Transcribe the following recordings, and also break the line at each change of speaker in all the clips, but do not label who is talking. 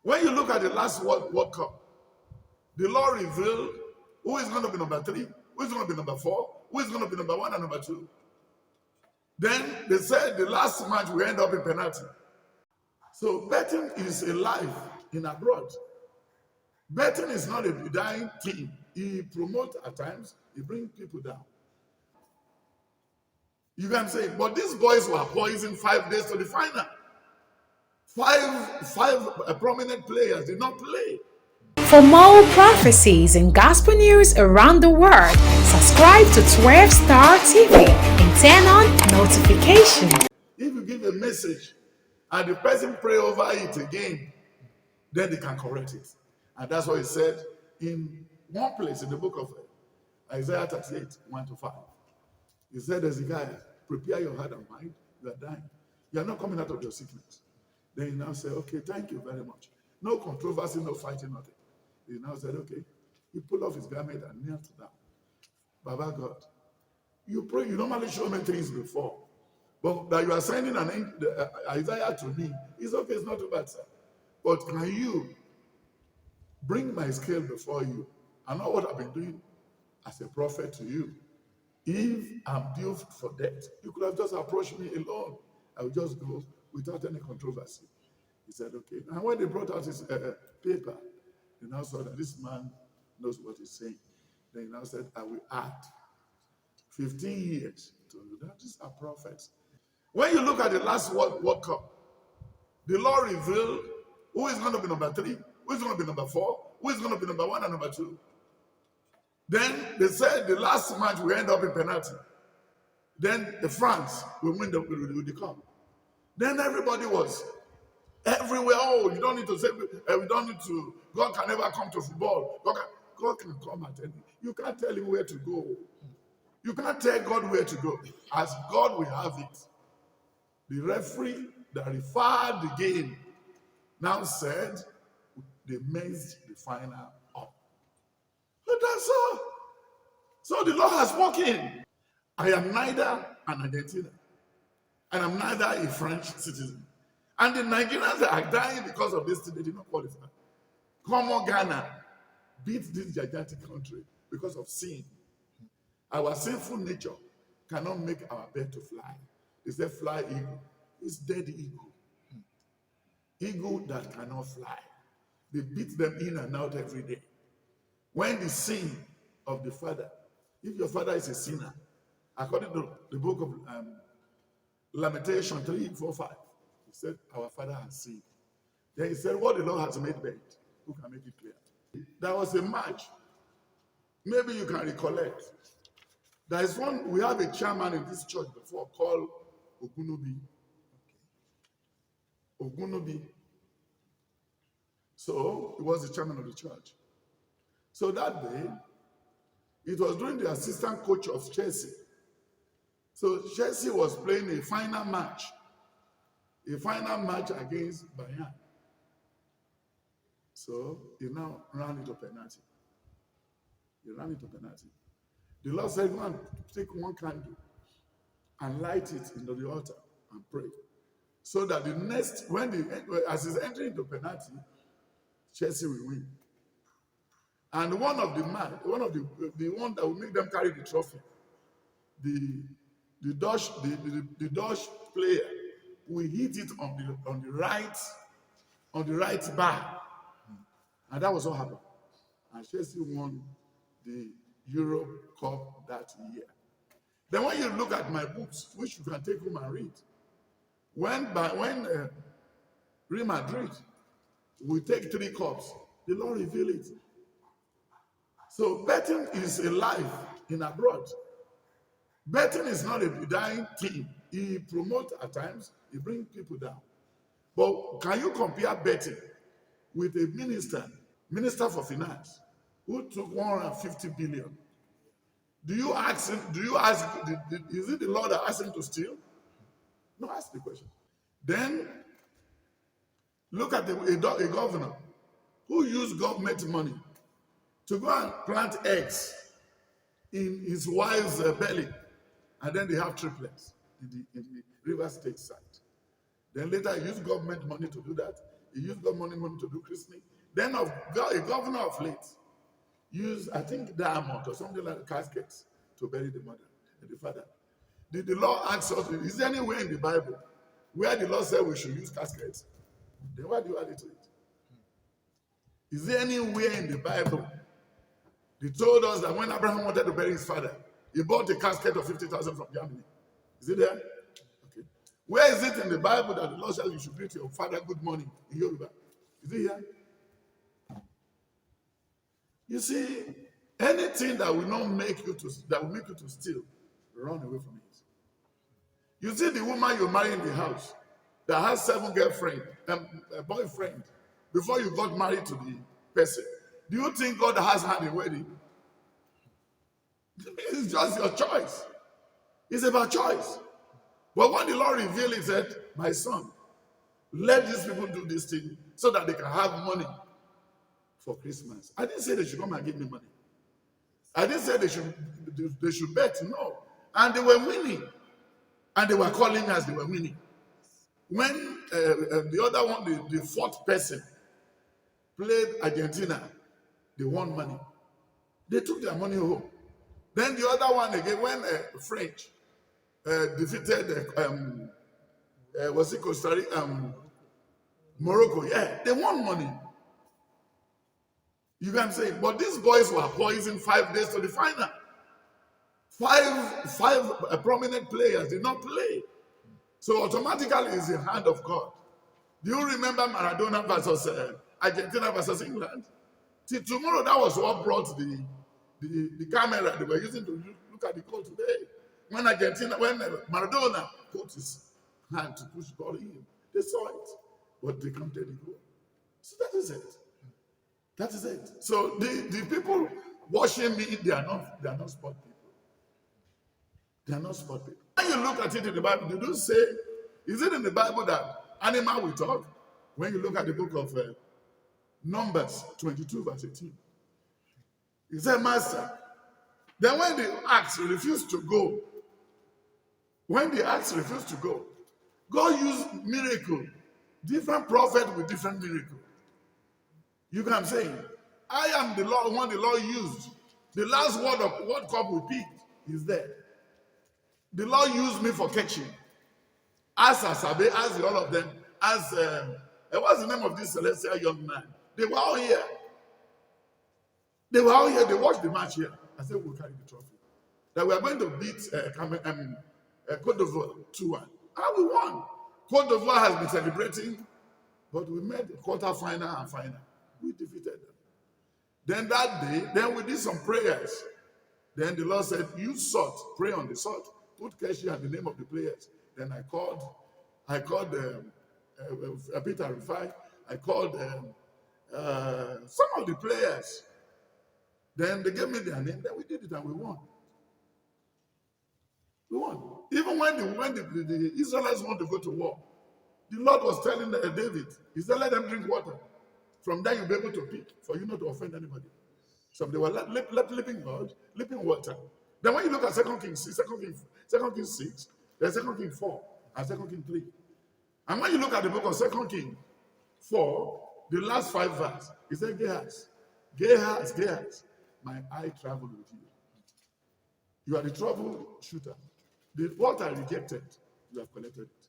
When you look at the last World Cup, the Lord revealed who is going to be number 3, who is going to be number 4, who is going to be number 1 and number 2. Then they said the last match will end up in penalty. So betting is a life in abroad. Betting is not a dying thing. He promotes at times, he brings people down. You can say, but these boys were poisoned 5 days to the final. Five prominent players did not play.
For more prophecies and gospel news around the world, subscribe to 12 Star TV and turn on notifications.
If you give a message and the person pray over it again, then they can correct it. And that's what he said in one place in the book of Isaiah 38, 1-5. He said, Ezekiel, prepare your heart and mind. You are dying. You are not coming out of your sickness. Then he now said, okay, thank you very much. No controversy, no fighting, nothing. He now said, okay. He pulled off his garment and knelt down. Baba God, you pray, you normally show me things before. But that you are sending Isaiah to me, it's okay, it's not too bad, sir. But can you bring my scale before you? I know what I've been doing as a prophet to you. If I'm due for death, you could have just approached me alone. I would just go without any controversy. He said, okay. And when they brought out his paper, they now saw that this man knows what he's saying. Then he now said, I will add 15 years to that. These are prophets. When you look at the last World Cup, the Lord revealed who is going to be number 3, who is going to be number 4, who is going to be number 1 and number 2. Then they said the last match will end up in penalty. Then France will win the cup. Then everybody was everywhere. Oh, you don't need to say, we don't need to, God can never come to football. God can come at any. You can't tell him where to go. You can't tell God where to go. As God will have it. The referee that referred the game now said they messed the final up. But that's all. So the Lord has spoken. I am neither an Argentinian, and I'm neither a French citizen. And the Nigerians that are dying because of this, they did not qualify. Common Ghana beat this gigantic country because of sin. Our sinful nature cannot make our bird to fly. They say fly eagle. It's dead eagle. Eagle that cannot fly. They beat them in and out every day. When the sin of the father, if your father is a sinner, according to the book of Lamentation 3:4-5, he said, our father has sinned. Then he said, what the Lord has made bad, who can make it clear? There was a match. Maybe you can recollect. There is one, we have a chairman in this church before called Ogunubi. Ogunubi. So he was the chairman of the church. So that day, it was during the assistant coach of Chelsea. So Chelsea was playing a final match against Bayern. So he now ran into penalty. The Lord said, go and take one candle and light it into the altar and pray. So that the next, as he's entering into penalty, Chelsea will win. And the one that will make them carry the trophy, the Dutch player will hit it on the right bar. And that was what happened. And Chelsea won the Euro Cup that year. Then when you look at my books, which you can take home and read, when Real Madrid will take 3 cups, the Lord revealed it. So betting is a life in abroad. Betting is not a dying thing. He promotes at times, he brings people down. But can you compare betting with a minister for finance, who took 150 billion? Do you ask him, is it the Lord that asked him to steal? No, ask the question. Then look at a governor who used government money to go and plant eggs in his wife's belly, and then they have triplets in the River State side. Then later he used government money to do that. He used God money to do christening. Then a governor of late used, I think, diamond or something like caskets to bury the mother and the father. Did the Lord ask us, is there anywhere in the Bible where the Lord said we should use caskets? Then why do you add it to it? Is there anywhere in the Bible they told us that when Abraham wanted to bury his father, he bought a casket of 50,000 from Germany? Is it there? Okay. Where is it in the Bible that the Lord says you should greet your father good morning in Yoruba? Is it here? You see, anything that will not make you to steal, run away from it. You see the woman you marry in the house that has 7 girlfriends and a boyfriend before you got married to the person. Do you think God has hand in wedding? It's just your choice. It's about choice. But when the Lord revealed it, he said, my son, let these people do this thing so that they can have money for Christmas. I didn't say they should come and give me money. I didn't say they should bet, no. And they were winning. And they were calling us, they were winning. When the other one, the 4th person, played Argentina, they won money. They took their money home. Then the other one again, when French defeated, was it Costa Rica? Morocco, yeah, they won money. You can say, but these boys were poisoned 5 days to the final. Five prominent players did not play. So automatically it's the hand of God. Do you remember Maradona versus Argentina versus England? Till tomorrow, that was what brought the camera they were using to look at the goal today. When Maradona put his hand to push the ball in, they saw it, but they counted the goal. So that is it. That is it. So the people watching me, they are not sport people. They are not sport people. When you look at it in the Bible, they do say, is it in the Bible that animal will talk? When you look at the book of Numbers 22 verse 18. He said, Master. Then when the ox refused to go, God used miracle. Different prophet with different miracle. You know what I'm saying? I am the Lord, one the Lord used. The last word of World Cup we picked is there. The Lord used me for catching. As Asabe, as all of them, as what's the name of this celestial young man? They were all here. They watched the match here. I said, we'll carry the trophy. That we are going to beat Côte d'Ivoire 2-1. And we won. Côte d'Ivoire has been celebrating, but we made the quarter-final and final. We defeated them. Then that day, then we did some prayers. Then the Lord said, use salt, pray on the salt. Put Keshi and the name of the players. Then I called Peter Rufai. I called some of the players. Then they gave me their name. Then we did it and we won. We won. Even when the Israelites want to go to war, the Lord was telling David, he said, let them drink water. From there you'll be able to pick for you not to offend anybody. So they were leaping water. Then when you look at 2 Kings 6, there's 2 Kings 4, and 2 Kings 3. And when you look at the book of 2 Kings 4, the last 5 verses, it said, Gehazi, my eye traveled with you. You are the troubleshooter. What I rejected, you have collected it.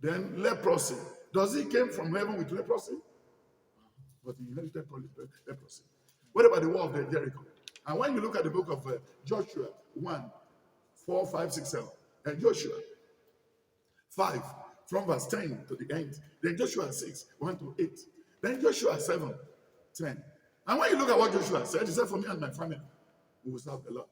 Then leprosy. Does he came from heaven with leprosy? But he inherited leprosy. What about the wall of Jericho? And when you look at the book of Joshua 1, 4, 5, 6, 7, and Joshua 5, from verse 10 to the end, then Joshua 6, 1 to 8, then Joshua 7, 10. And when you look at what Joshua said, he said, for me and my family, we will serve the Lord.